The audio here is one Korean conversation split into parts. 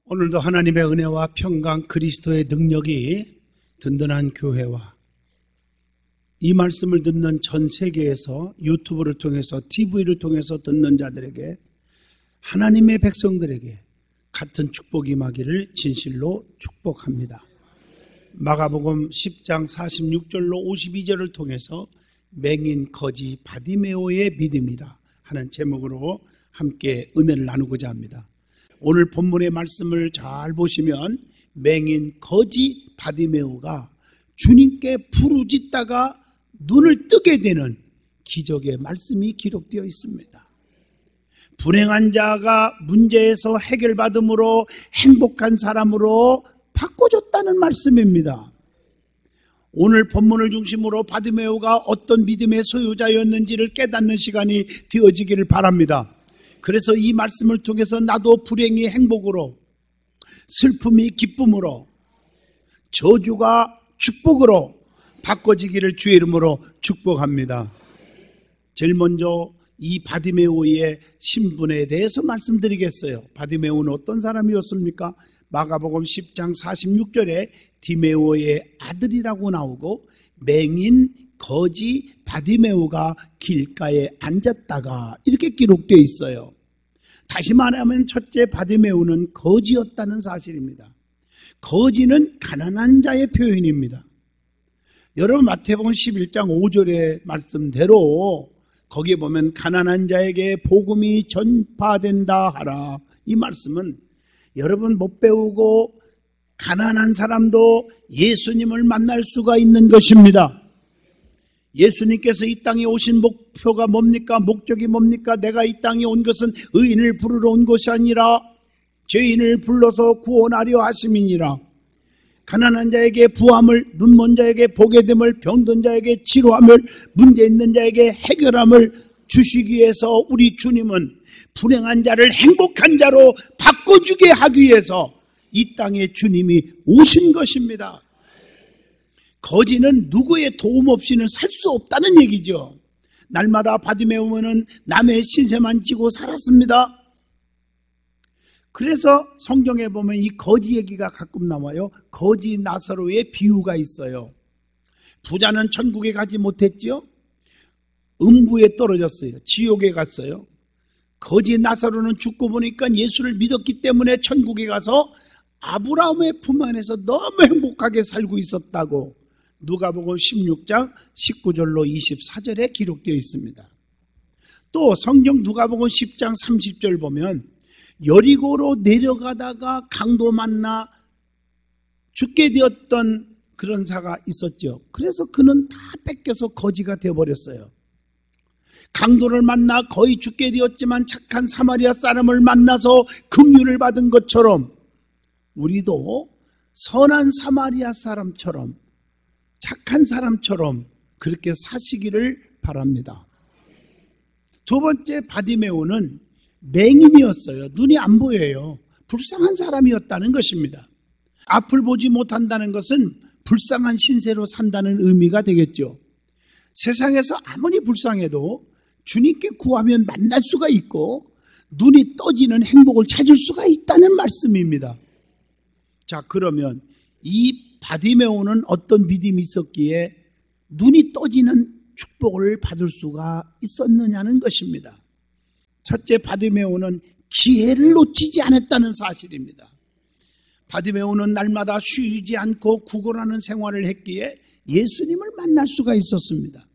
오늘도 하나님의 은혜와 평강 그리스도의 능력이 든든한 교회와 이 말씀을 듣는 전 세계에서 유튜브를 통해서 TV를 통해서 듣는 자들에게 하나님의 백성들에게 같은 축복이 임하기를 진실로 축복합니다. 마가복음 10장 46절로 52절을 통해서 맹인 거지 바디메오의 믿음이라 하는 제목으로 함께 은혜를 나누고자 합니다. 오늘 본문의 말씀을 잘 보시면 맹인 거지 바디메오가 주님께 부르짖다가 눈을 뜨게 되는 기적의 말씀이 기록되어 있습니다. 불행한 자가 문제에서 해결받음으로 행복한 사람으로 바꿔줬다는 말씀입니다. 오늘 본문을 중심으로 바디메오가 어떤 믿음의 소유자였는지를 깨닫는 시간이 되어지기를 바랍니다. 그래서 이 말씀을 통해서 나도 불행이 행복으로, 슬픔이 기쁨으로, 저주가 축복으로 바꿔지기를 주의 이름으로 축복합니다. 제일 먼저 이 바디메오의 신분에 대해서 말씀드리겠어요. 바디메오는 어떤 사람이었습니까? 마가복음 10장 46절에 디메오의 아들이라고 나오고 맹인 거지 바디메오가 길가에 앉았다가 이렇게 기록되어 있어요. 다시 말하면 첫째 바디메오는 거지였다는 사실입니다. 거지는 가난한 자의 표현입니다. 여러분 마태복음 11장 5절의 말씀대로 거기에 보면 가난한 자에게 복음이 전파된다 하라. 이 말씀은 여러분 못 배우고 가난한 사람도 예수님을 만날 수가 있는 것입니다. 예수님께서 이 땅에 오신 목표가 뭡니까? 목적이 뭡니까? 내가 이 땅에 온 것은 의인을 부르러 온 것이 아니라 죄인을 불러서 구원하려 하심이니라. 가난한 자에게 부함을, 눈먼 자에게 보게 됨을, 병든 자에게 치료함을, 문제 있는 자에게 해결함을 주시기 위해서 우리 주님은 불행한 자를 행복한 자로 바꿔주게 하기 위해서 이 땅에 주님이 오신 것입니다. 거지는 누구의 도움 없이는 살 수 없다는 얘기죠. 날마다 바디메오는 남의 신세만 지고 살았습니다. 그래서 성경에 보면 이 거지 얘기가 가끔 나와요. 거지 나사로의 비유가 있어요. 부자는 천국에 가지 못했지요. 음부에 떨어졌어요. 지옥에 갔어요. 거지 나사로는 죽고 보니까 예수를 믿었기 때문에 천국에 가서 아브라함의 품 안에서 너무 행복하게 살고 있었다고 누가복음 16장 19절로 24절에 기록되어 있습니다. 또 성경 누가복음 10장 30절 보면 여리고로 내려가다가 강도 만나 죽게 되었던 그런 자가 있었죠. 그래서 그는 다 뺏겨서 거지가 되어버렸어요. 강도를 만나 거의 죽게 되었지만 착한 사마리아 사람을 만나서 긍휼을 받은 것처럼 우리도 선한 사마리아 사람처럼 착한 사람처럼 그렇게 사시기를 바랍니다. 두 번째 바디메오는 맹인이었어요. 눈이 안 보여요. 불쌍한 사람이었다는 것입니다. 앞을 보지 못한다는 것은 불쌍한 신세로 산다는 의미가 되겠죠. 세상에서 아무리 불쌍해도 주님께 구하면 만날 수가 있고 눈이 떠지는 행복을 찾을 수가 있다는 말씀입니다. 자, 그러면 이 바디메오는 어떤 믿음이 있었기에 눈이 떠지는 축복을 받을 수가 있었느냐는 것입니다. 첫째, 바디메오는 기회를 놓치지 않았다는 사실입니다. 바디메오는 날마다 쉬지 않고 구걸하는 생활을 했기에 예수님을 만날 수가 있었습니다.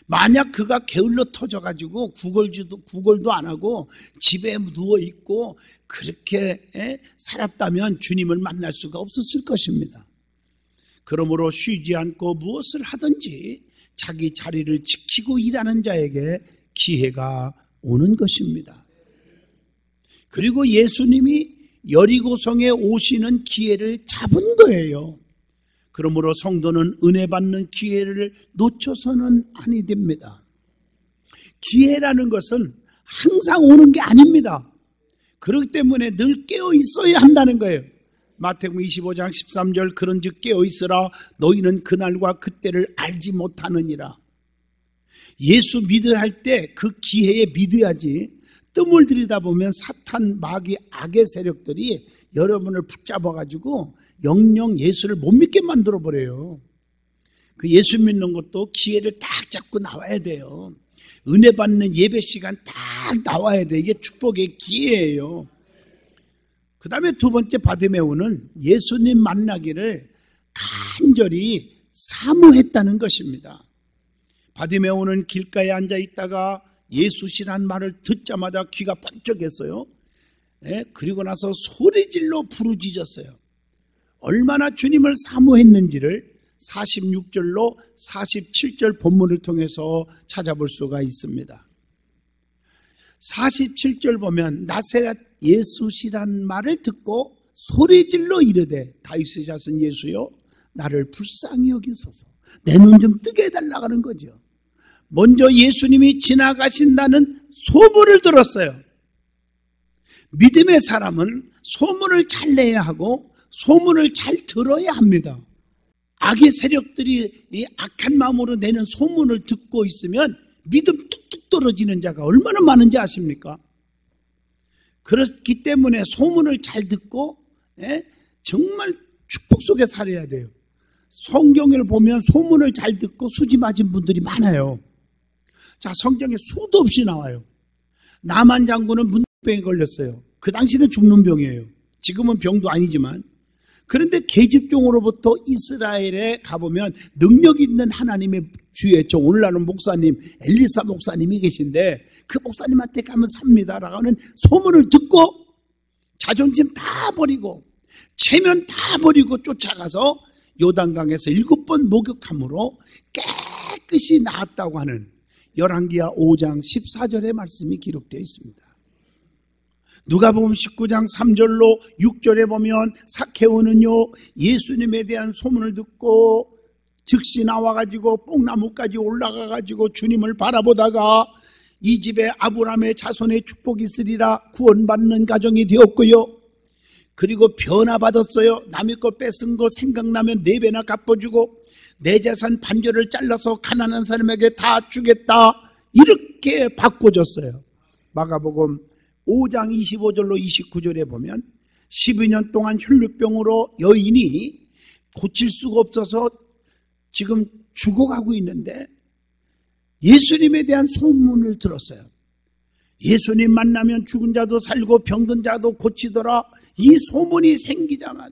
만약 그가 게을러 터져가지고 구걸도 안 하고 집에 누워있고 그렇게 살았다면 주님을 만날 수가 없었을 것입니다. 그러므로 쉬지 않고 무엇을 하든지 자기 자리를 지키고 일하는 자에게 기회가 오는 것입니다. 그리고 예수님이 여리고성에 오시는 기회를 잡은 거예요. 그러므로 성도는 은혜 받는 기회를 놓쳐서는 아니 됩니다. 기회라는 것은 항상 오는 게 아닙니다. 그렇기 때문에 늘 깨어 있어야 한다는 거예요. 마태복음 25장 13절 그런즉 깨어 있으라 너희는 그날과 그때를 알지 못하느니라. 예수 믿으라 할 때 그 기회에 믿어야지 뜸을 들이다보면 사탄, 마귀, 악의 세력들이 여러분을 붙잡아가지고 영영 예수를 못 믿게 만들어버려요. 그 예수 믿는 것도 기회를 딱 잡고 나와야 돼요. 은혜 받는 예배 시간 딱 나와야 돼. 이게 축복의 기회예요. 그 다음에 두 번째 바디메오는 예수님 만나기를 간절히 사모했다는 것입니다. 바디메오는 길가에 앉아 있다가 예수시란 말을 듣자마자 귀가 번쩍했어요. 그리고 나서 소리질러 부르짖었어요. 얼마나 주님을 사모했는지를 46절로 47절 본문을 통해서 찾아볼 수가 있습니다. 47절 보면 나사렛 예수시란 말을 듣고 소리질러 이르되 다윗의 자손 예수여 나를 불쌍히 여기소서. 내 눈 좀 뜨게 해달라고 하는 거죠. 먼저 예수님이 지나가신다는 소문을 들었어요. 믿음의 사람은 소문을 잘 내야 하고 소문을 잘 들어야 합니다. 악의 세력들이 이 악한 마음으로 내는 소문을 듣고 있으면 믿음 뚝뚝 떨어지는 자가 얼마나 많은지 아십니까? 그렇기 때문에 소문을 잘 듣고 정말 축복 속에 살아야 돼요. 성경을 보면 소문을 잘 듣고 수지 맞은 분들이 많아요. 자, 성경에 수도 없이 나와요. 나만 장군은 문둥병에 걸렸어요. 그 당시는 죽는 병이에요. 지금은 병도 아니지만. 그런데 계집종으로부터 이스라엘에 가보면 능력 있는 하나님의 주의 종, 오늘날은 목사님, 엘리사 목사님이 계신데 그 목사님한테 가면 삽니다라고 하는 소문을 듣고 자존심 다 버리고 체면 다 버리고 쫓아가서 요단강에서 7번 목욕함으로 깨끗이 나았다고 하는 열왕기하 5장 14절의 말씀이 기록되어 있습니다. 누가복음 19장 3절로 6절에 보면 삭개오는요 예수님에 대한 소문을 듣고 즉시 나와가지고 뽕나무까지 올라가가지고 주님을 바라보다가 이 집에 아브라함의 자손의 축복이 있으리라 구원받는 가정이 되었고요. 그리고 변화받았어요. 남의 거 뺏은 거 생각나면 4배나 갚아주고 내 재산 반절을 잘라서 가난한 사람에게 다 주겠다. 이렇게 바꿔줬어요. 마가복음 5장 25절로 29절에 보면 12년 동안 혈루병으로 여인이 고칠 수가 없어서 지금 죽어가고 있는데 예수님에 대한 소문을 들었어요. 예수님 만나면 죽은 자도 살고 병든 자도 고치더라. 이 소문이 생기자마자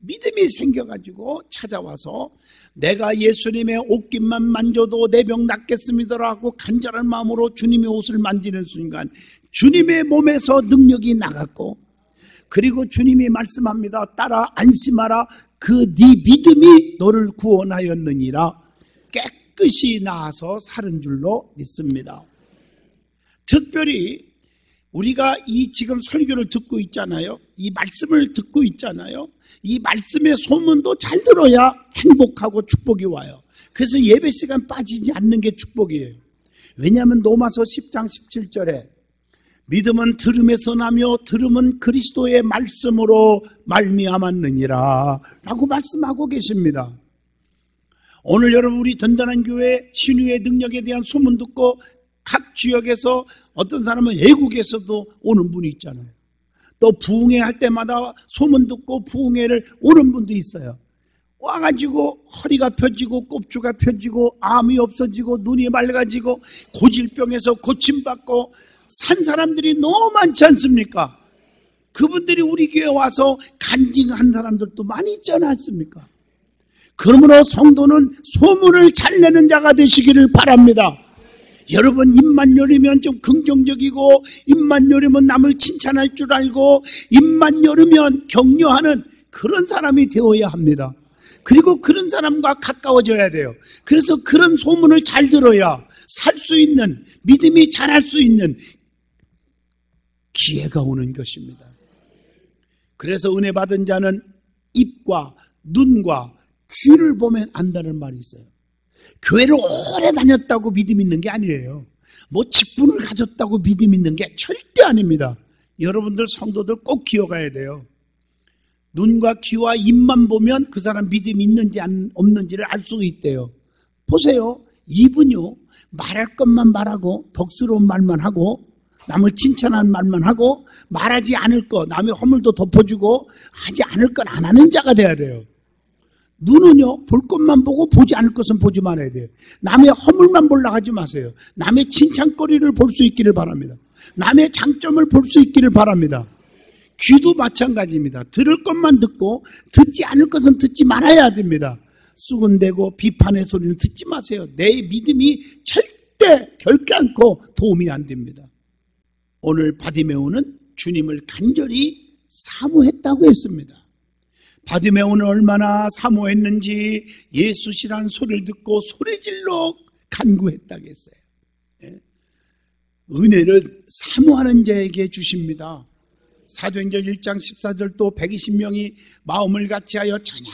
믿음이 생겨가지고 찾아와서 내가 예수님의 옷깃만 만져도 내 병 낫겠습니다라고 간절한 마음으로 주님의 옷을 만지는 순간 주님의 몸에서 능력이 나갔고 그리고 주님이 말씀합니다. 따라 안심하라. 그 네 믿음이 너를 구원하였느니라. 깨끗이 나아서 사는 줄로 믿습니다. 특별히 우리가 이 지금 설교를 듣고 있잖아요. 이 말씀을 듣고 있잖아요. 이 말씀의 소문도 잘 들어야 행복하고 축복이 와요. 그래서 예배 시간 빠지지 않는 게 축복이에요. 왜냐하면 로마서 10장 17절에 믿음은 들음에서 나며 들음은 그리스도의 말씀으로 말미암았느니라 라고 말씀하고 계십니다. 오늘 여러분 우리 든든한 교회 신유의 능력에 대한 소문 듣고 각 지역에서 어떤 사람은 외국에서도 오는 분이 있잖아요. 또 부흥회 할 때마다 소문 듣고 부흥회를 오는 분도 있어요. 와가지고 허리가 펴지고 꼽주가 펴지고 암이 없어지고 눈이 맑아지고 고질병에서 고침받고 산 사람들이 너무 많지 않습니까? 그분들이 우리 교회에 와서 간증한 사람들도 많이 있지 않습니까? 그러므로 성도는 소문을 잘 내는 자가 되시기를 바랍니다. 여러분 입만 열으면 좀 긍정적이고 입만 열으면 남을 칭찬할 줄 알고 입만 열으면 격려하는 그런 사람이 되어야 합니다. 그리고 그런 사람과 가까워져야 돼요. 그래서 그런 소문을 잘 들어야 살 수 있는 믿음이 자랄 수 있는 기회가 오는 것입니다. 그래서 은혜 받은 자는 입과 눈과 귀를 보면 안다는 말이 있어요. 교회를 오래 다녔다고 믿음 있는 게 아니에요. 뭐 직분을 가졌다고 믿음 있는 게 절대 아닙니다. 여러분들 성도들 꼭 기억해야 돼요. 눈과 귀와 입만 보면 그 사람 믿음이 있는지 없는지를 알 수 있대요. 보세요. 입은요 말할 것만 말하고 덕스러운 말만 하고 남을 칭찬하는 말만 하고 말하지 않을 거, 남의 허물도 덮어주고 하지 않을 건 안 하는 자가 돼야 돼요. 눈은요, 볼 것만 보고 보지 않을 것은 보지 말아야 돼요. 남의 허물만 보려고 하지 마세요. 남의 칭찬거리를 볼 수 있기를 바랍니다. 남의 장점을 볼 수 있기를 바랍니다. 귀도 마찬가지입니다. 들을 것만 듣고 듣지 않을 것은 듣지 말아야 됩니다. 쑥은대고 비판의 소리는 듣지 마세요. 내 믿음이 절대 결단코 도움이 안 됩니다. 오늘 바디메오는 주님을 간절히 사모했다고 했습니다. 바디메오는 얼마나 사모했는지 예수시란 소리를 듣고 소리질러 간구했다고 했어요. 은혜를 사모하는 자에게 주십니다. 사도행전 1장 14절 또 120명이 마음을 같이하여 저녁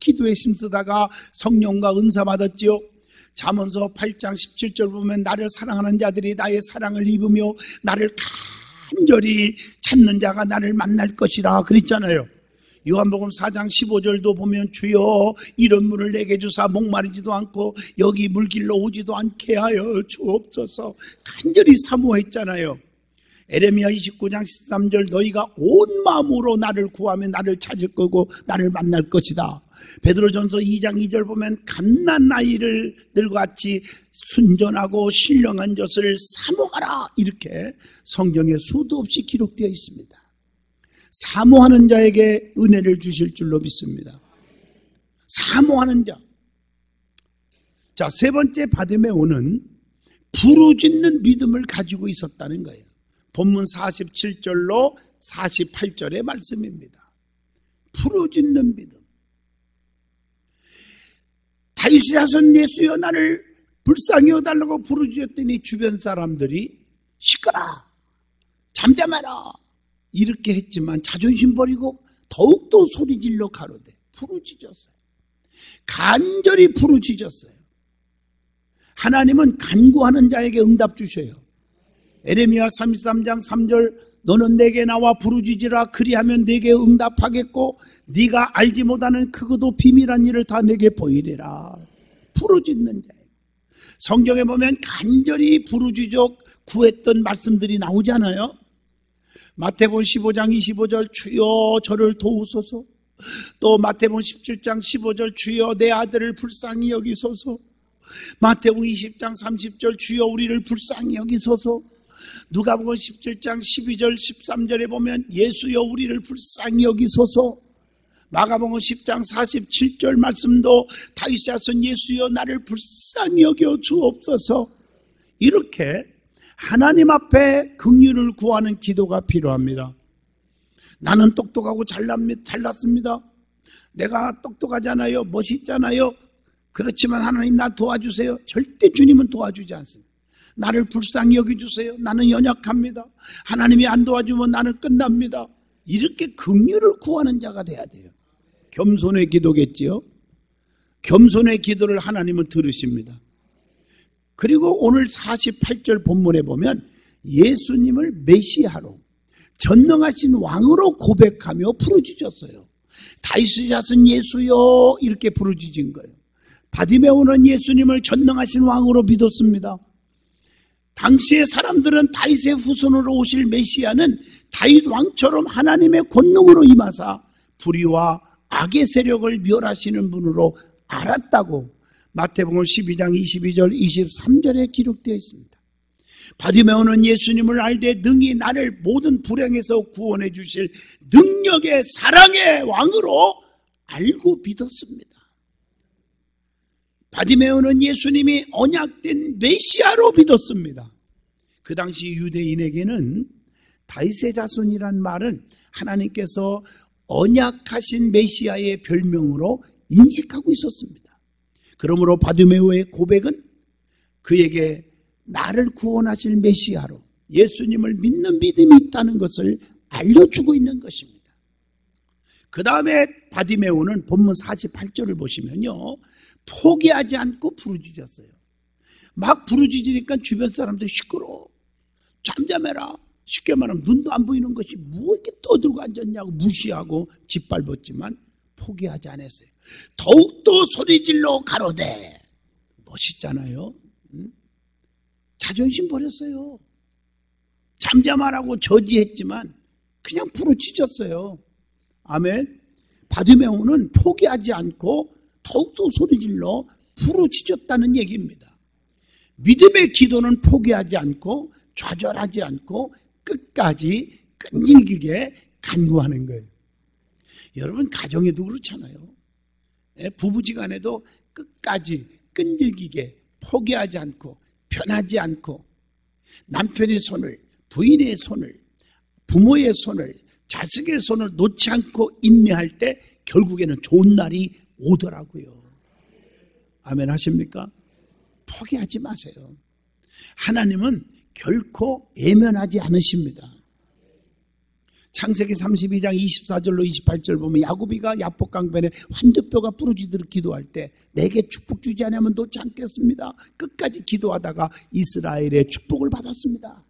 기도에 힘쓰다가 성령과 은사 받았지요. 잠언서 8장 17절 보면 나를 사랑하는 자들이 나의 사랑을 입으며 나를 간절히 찾는 자가 나를 만날 것이라 그랬잖아요. 요한복음 4장 15절도 보면 주여 이런 물을 내게 주사 목마르지도 않고 여기 물길로 오지도 않게 하여 주옵소서 간절히 사모했잖아요. 에레미야 29장 13절 너희가 온 마음으로 나를 구하면 나를 찾을 거고 나를 만날 것이다. 베드로전서 2장 2절 보면 갓난 아이들과 같이 순전하고 신령한 젖을 사모하라 이렇게 성경에 수도 없이 기록되어 있습니다. 사모하는 자에게 은혜를 주실 줄로 믿습니다. 사모하는 자. 자, 세 번째 바디메오는 부르짖는 믿음을 가지고 있었다는 거예요. 본문 47절로 48절의 말씀입니다. 부르짖는 믿음. 다윗의 자손 예수여 나를 불쌍히 여달라고 부르짖었더니 주변 사람들이 시끄라 잠잠하라 이렇게 했지만 자존심 버리고 더욱더 소리질러 가로되 부르짖었어요. 간절히 부르짖었어요. 하나님은 간구하는 자에게 응답 주셔요. 에레미야 33장 3절 너는 내게 나와 부르짖으라 그리하면 내게 응답하겠고 네가 알지 못하는 크고도 비밀한 일을 다 내게 보이리라. 부르짖는 자예요. 성경에 보면 간절히 부르짖어 구했던 말씀들이 나오잖아요. 마태복음 15장 25절 주여 저를 도우소서. 또 마태복음 17장 15절 주여 내 아들을 불쌍히 여기소서. 마태복음 20장 30절 주여 우리를 불쌍히 여기소서. 누가복음 17장 12절 13절에 보면 예수여 우리를 불쌍히 여기소서. 마가복음 10장 47절 말씀도 다윗의 자손 예수여 나를 불쌍히 여겨 주옵소서. 이렇게 하나님 앞에 긍휼을 구하는 기도가 필요합니다. 나는 똑똑하고 잘났습니다. 내가 똑똑하잖아요. 멋있잖아요. 그렇지만 하나님 나 도와주세요. 절대 주님은 도와주지 않습니다. 나를 불쌍히 여겨주세요. 나는 연약합니다. 하나님이 안 도와주면 나는 끝납니다. 이렇게 긍휼을 구하는 자가 돼야 돼요. 겸손의 기도겠지요. 겸손의 기도를 하나님은 들으십니다. 그리고 오늘 48절 본문에 보면 예수님을 메시아로 전능하신 왕으로 고백하며 부르짖었어요. 다윗의 자손 예수여 이렇게 부르짖은 거예요. 바디메오는 예수님을 전능하신 왕으로 믿었습니다. 당시의 사람들은 다윗의 후손으로 오실 메시아는 다윗 왕처럼 하나님의 권능으로 임하사 불의와 악의 세력을 멸하시는 분으로 알았다고 마태복음 12장 22절 23절에 기록되어 있습니다. 바디메오는 예수님을 알되 능히 나를 모든 불행에서 구원해 주실 능력의 사랑의 왕으로 알고 믿었습니다. 바디메오는 예수님이 언약된 메시아로 믿었습니다. 그 당시 유대인에게는 다윗의 자손이란 말은 하나님께서 언약하신 메시아의 별명으로 인식하고 있었습니다. 그러므로 바디메오의 고백은 그에게 나를 구원하실 메시아로 예수님을 믿는 믿음이 있다는 것을 알려주고 있는 것입니다. 그 다음에 바디메오는 본문 48절을 보시면요, 포기하지 않고 부르짖었어요. 막 부르짖으니까 주변 사람들 시끄러워. 잠잠해라. 쉽게 말하면 눈도 안 보이는 것이 뭐 이렇게 떠들고 앉았냐고 무시하고 짓밟았지만 포기하지 않았어요. 더욱더 소리질러 가로되. 멋있잖아요. 자존심 버렸어요. 잠잠하라고 저지했지만 그냥 부르짖었어요. 아멘. 바디메오는 포기하지 않고 더욱더 소리질러 부르짖었다는 얘기입니다. 믿음의 기도는 포기하지 않고 좌절하지 않고 끝까지 끈질기게 간구하는 거예요. 여러분 가정에도 그렇잖아요. 부부지간에도 끝까지 끈질기게 포기하지 않고 변하지 않고 남편의 손을, 부인의 손을, 부모의 손을, 자식의 손을 놓지 않고 인내할 때 결국에는 좋은 날이 오더라고요. 아멘 하십니까? 포기하지 마세요. 하나님은 결코 외면하지 않으십니다. 창세기 32장 24절로 28절 보면 야곱이가 야복강변에 환두뼈가 부러지도록 기도할 때 내게 축복 주지 않으면 놓지 않겠습니다. 끝까지 기도하다가 이스라엘의 축복을 받았습니다.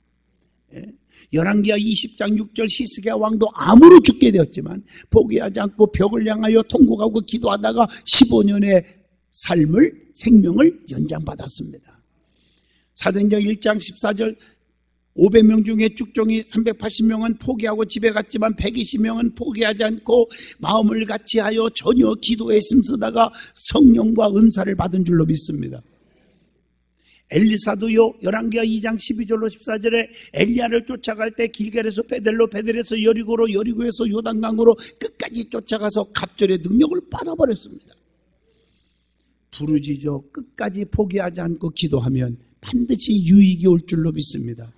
열왕기하 20장 6절 히스기야 왕도 암으로 죽게 되었지만 포기하지 않고 벽을 향하여 통곡하고 기도하다가 15년의 삶을 생명을 연장받았습니다. 사도행전 1장 14절 500명 중에 쭉종이 380명은 포기하고 집에 갔지만 120명은 포기하지 않고 마음을 같이하여 전혀 기도에 힘쓰다가 성령과 은사를 받은 줄로 믿습니다. 엘리사도요, 열왕기하 2장 12절로 14절에 엘리야를 쫓아갈 때 길갈에서 베델로, 베델에서 여리고로, 여리고에서 요단강으로 끝까지 쫓아가서 갑절의 능력을 받아버렸습니다. 부르짖어 끝까지 포기하지 않고 기도하면 반드시 유익이 올 줄로 믿습니다.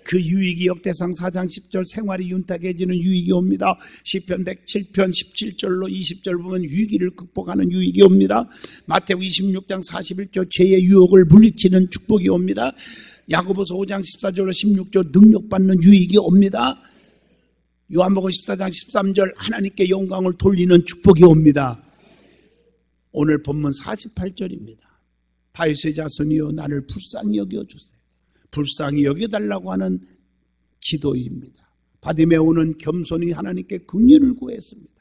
그 유익이 역대상 4장 10절 생활이 윤택해지는 유익이 옵니다. 시편 107편 17절로 20절 보면 위기를 극복하는 유익이 옵니다. 마태복음 26장 41절 죄의 유혹을 물리치는 축복이 옵니다. 야고보서 5장 14절로 16절 능력받는 유익이 옵니다. 요한복음 14장 13절 하나님께 영광을 돌리는 축복이 옵니다. 오늘 본문 48절입니다. 다윗의 자손이여 나를 불쌍히 여겨주세요. 불쌍히 여겨달라고 하는 기도입니다. 바디메오는 겸손히 하나님께 긍휼을 구했습니다.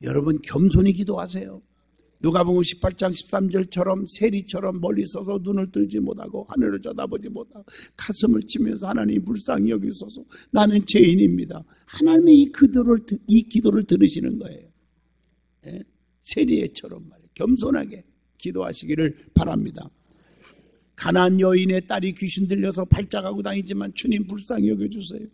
여러분 겸손히 기도하세요. 누가복음 18장 13절처럼 세리처럼 멀리 서서 눈을 들지 못하고 하늘을 쳐다보지 못하고 가슴을 치면서 하나님 불쌍히 여기소서 나는 죄인입니다. 하나님의 이 기도를 들으시는 거예요. 세리처럼 말이에요. 겸손하게 기도하시기를 바랍니다. 가나안 여인의 딸이 귀신 들려서 발작하고 다니지만 주님 불쌍히 여겨주세요.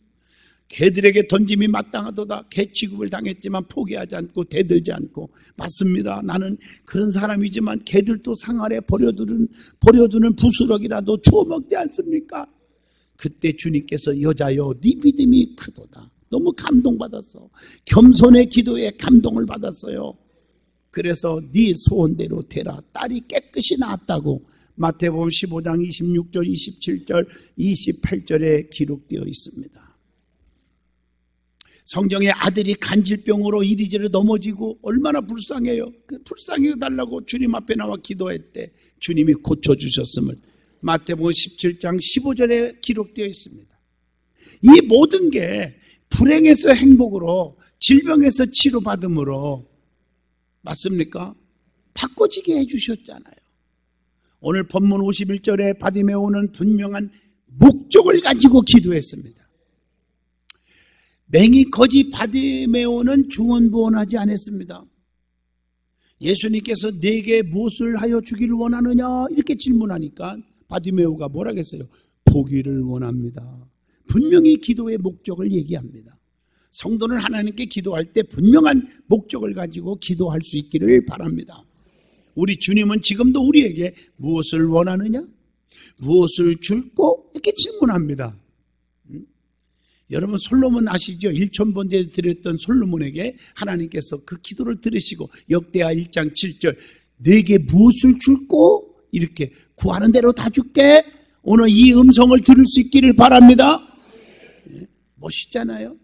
개들에게 던짐이 마땅하도다. 개 취급을 당했지만 포기하지 않고 대들지 않고 맞습니다. 나는 그런 사람이지만 개들도 상아래 버려두는 부스러기라도 주워 먹지 않습니까? 그때 주님께서 여자여 네 믿음이 크도다. 너무 감동받았어. 겸손의 기도에 감동을 받았어요. 그래서 네 소원대로 되라. 딸이 깨끗이 나았다고 마태복음 15장 26절, 27절, 28절에 기록되어 있습니다. 성경의 아들이 간질병으로 이리저리 넘어지고 얼마나 불쌍해요. 불쌍히 해달라고 주님 앞에 나와 기도했대. 주님이 고쳐주셨음을 마태복음 17장 15절에 기록되어 있습니다. 이 모든 게 불행에서 행복으로 질병에서 치료받음으로 맞습니까? 바꿔지게 해주셨잖아요. 오늘 본문 51절에 바디메오는 분명한 목적을 가지고 기도했습니다. 맹이 거지 바디메오는 중언부언하지 않았습니다. 예수님께서 내게 무엇을 하여 주기를 원하느냐 이렇게 질문하니까 바디메오가 뭐라겠어요? 보기를 원합니다. 분명히 기도의 목적을 얘기합니다. 성도는 하나님께 기도할 때 분명한 목적을 가지고 기도할 수 있기를 바랍니다. 우리 주님은 지금도 우리에게 무엇을 원하느냐? 무엇을 줄꼬? 이렇게 질문합니다. 여러분 솔로몬 아시죠? 일천번제 드렸던 솔로몬에게 하나님께서 그 기도를 들으시고 역대하 1장 7절 내게 무엇을 줄꼬? 이렇게 구하는 대로 다 줄게. 오늘 이 음성을 들을 수 있기를 바랍니다. 멋있잖아요.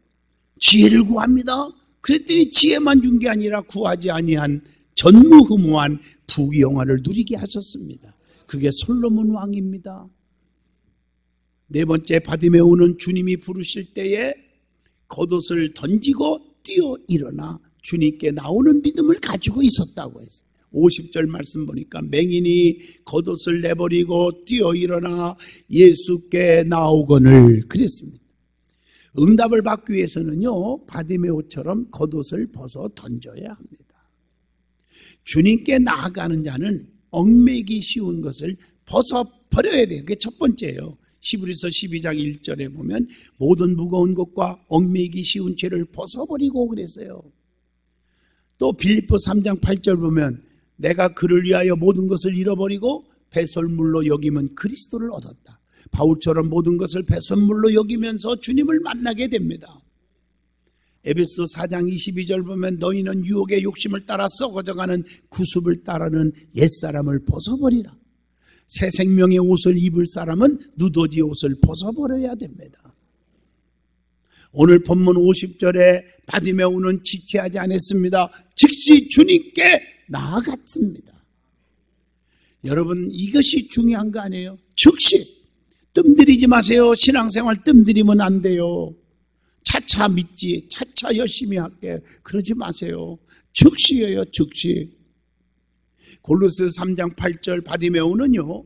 지혜를 구합니다. 그랬더니 지혜만 준 게 아니라 구하지 아니한 전무후무한 부귀영화를 누리게 하셨습니다. 그게 솔로몬 왕입니다. 네 번째 바디메오는 주님이 부르실 때에 겉옷을 던지고 뛰어 일어나 주님께 나오는 믿음을 가지고 있었다고 했어요. 50절 말씀 보니까 맹인이 겉옷을 내버리고 뛰어 일어나 예수께 나오거늘 그랬습니다. 응답을 받기 위해서는요, 바디메오처럼 겉옷을 벗어 던져야 합니다. 주님께 나아가는 자는 얽매기 쉬운 것을 벗어 버려야 돼요. 그게 첫 번째예요. 히브리서 12장 1절에 보면 모든 무거운 것과 얽매기 쉬운 죄를 벗어버리고 그랬어요. 또 빌립보 3장 8절 보면 내가 그를 위하여 모든 것을 잃어버리고 배설물로 여기면 그리스도를 얻었다. 바울처럼 모든 것을 배설물로 여기면서 주님을 만나게 됩니다. 에베소 4장 22절 보면 너희는 유혹의 욕심을 따라 썩어져가는 구습을 따르는 옛사람을 벗어버리라. 새 생명의 옷을 입을 사람은 누더지 옷을 벗어버려야 됩니다. 오늘 본문 50절에 바디메오는 지체하지 않았습니다. 즉시 주님께 나아갔습니다. 여러분, 이것이 중요한 거 아니에요? 즉시 뜸들이지 마세요. 신앙생활 뜸들이면 안 돼요. 차차 믿지, 차차 열심히 할게, 그러지 마세요. 즉시예요, 즉시. 골로새 3장 8절 바디메오는요,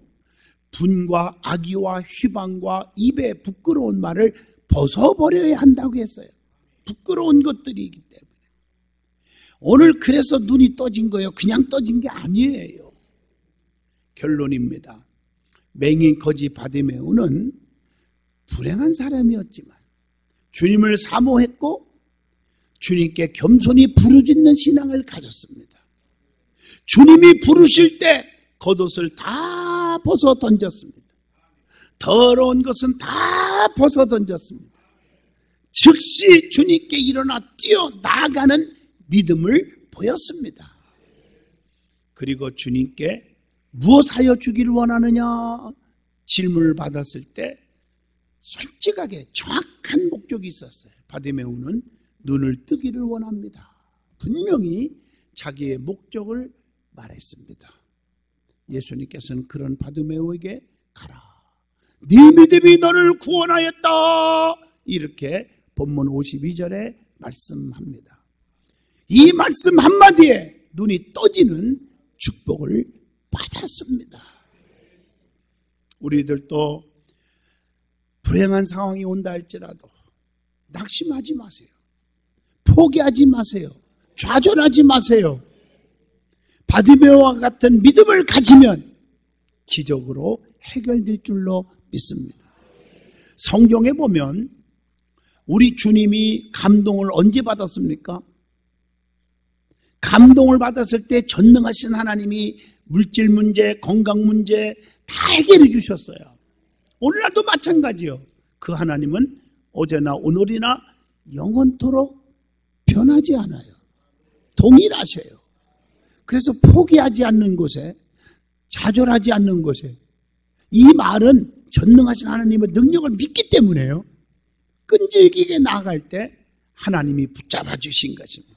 분과 악의와 휘방과 입에 부끄러운 말을 벗어버려야 한다고 했어요. 부끄러운 것들이기 때문에. 오늘 그래서 눈이 떠진 거예요. 그냥 떠진 게 아니에요. 결론입니다. 맹인 거지 바디메오는 불행한 사람이었지만 주님을 사모했고 주님께 겸손히 부르짖는 신앙을 가졌습니다. 주님이 부르실 때 겉옷을 다 벗어 던졌습니다. 더러운 것은 다 벗어 던졌습니다. 즉시 주님께 일어나 뛰어 나아가는 믿음을 보였습니다. 그리고 주님께 무엇하여 주기를 원하느냐 질문을 받았을 때 솔직하게 정확한 목적이 있었어요. 바디메오는 눈을 뜨기를 원합니다. 분명히 자기의 목적을 말했습니다. 예수님께서는 그런 바디메오에게 가라. 네 믿음이 너를 구원하였다. 이렇게 본문 52절에 말씀합니다. 이 말씀 한마디에 눈이 떠지는 축복을 받았습니다. 우리들도 불행한 상황이 온다 할지라도 낙심하지 마세요. 포기하지 마세요. 좌절하지 마세요. 바디메오와 같은 믿음을 가지면 기적으로 해결될 줄로 믿습니다. 성경에 보면 우리 주님이 감동을 언제 받았습니까? 감동을 받았을 때 전능하신 하나님이 물질 문제, 건강 문제 다 해결해 주셨어요. 오늘날도 마찬가지요. 그 하나님은 어제나 오늘이나 영원토록 변하지 않아요. 동일하셔요. 그래서 포기하지 않는 곳에, 좌절하지 않는 곳에, 이 말은 전능하신 하나님의 능력을 믿기 때문에요. 끈질기게 나아갈 때 하나님이 붙잡아 주신 것입니다.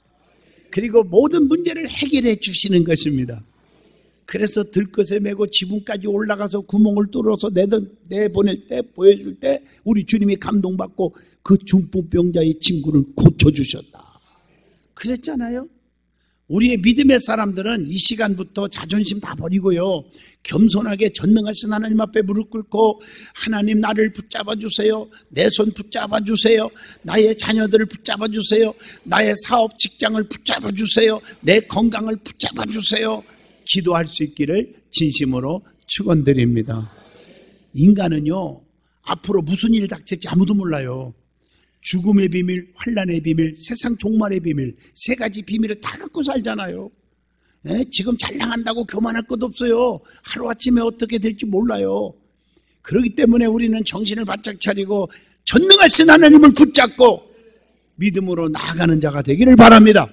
그리고 모든 문제를 해결해 주시는 것입니다. 그래서 들것에 메고 지붕까지 올라가서 구멍을 뚫어서 내보낼 때, 보여줄 때 우리 주님이 감동받고 그 중풍병자의 친구를 고쳐주셨다. 그랬잖아요. 우리의 믿음의 사람들은 이 시간부터 자존심 다 버리고요, 겸손하게 전능하신 하나님 앞에 무릎 꿇고 하나님 나를 붙잡아 주세요. 내 손 붙잡아 주세요. 나의 자녀들을 붙잡아 주세요. 나의 사업 직장을 붙잡아 주세요. 내 건강을 붙잡아 주세요. 기도할 수 있기를 진심으로 축원드립니다. 인간은요, 앞으로 무슨 일이 닥칠지 아무도 몰라요. 죽음의 비밀, 환난의 비밀, 세상 종말의 비밀, 세 가지 비밀을 다 갖고 살잖아요. 지금 잘 나간다고 교만할 것도 없어요. 하루아침에 어떻게 될지 몰라요. 그렇기 때문에 우리는 정신을 바짝 차리고 전능하신 하나님을 붙잡고 믿음으로 나아가는 자가 되기를 바랍니다.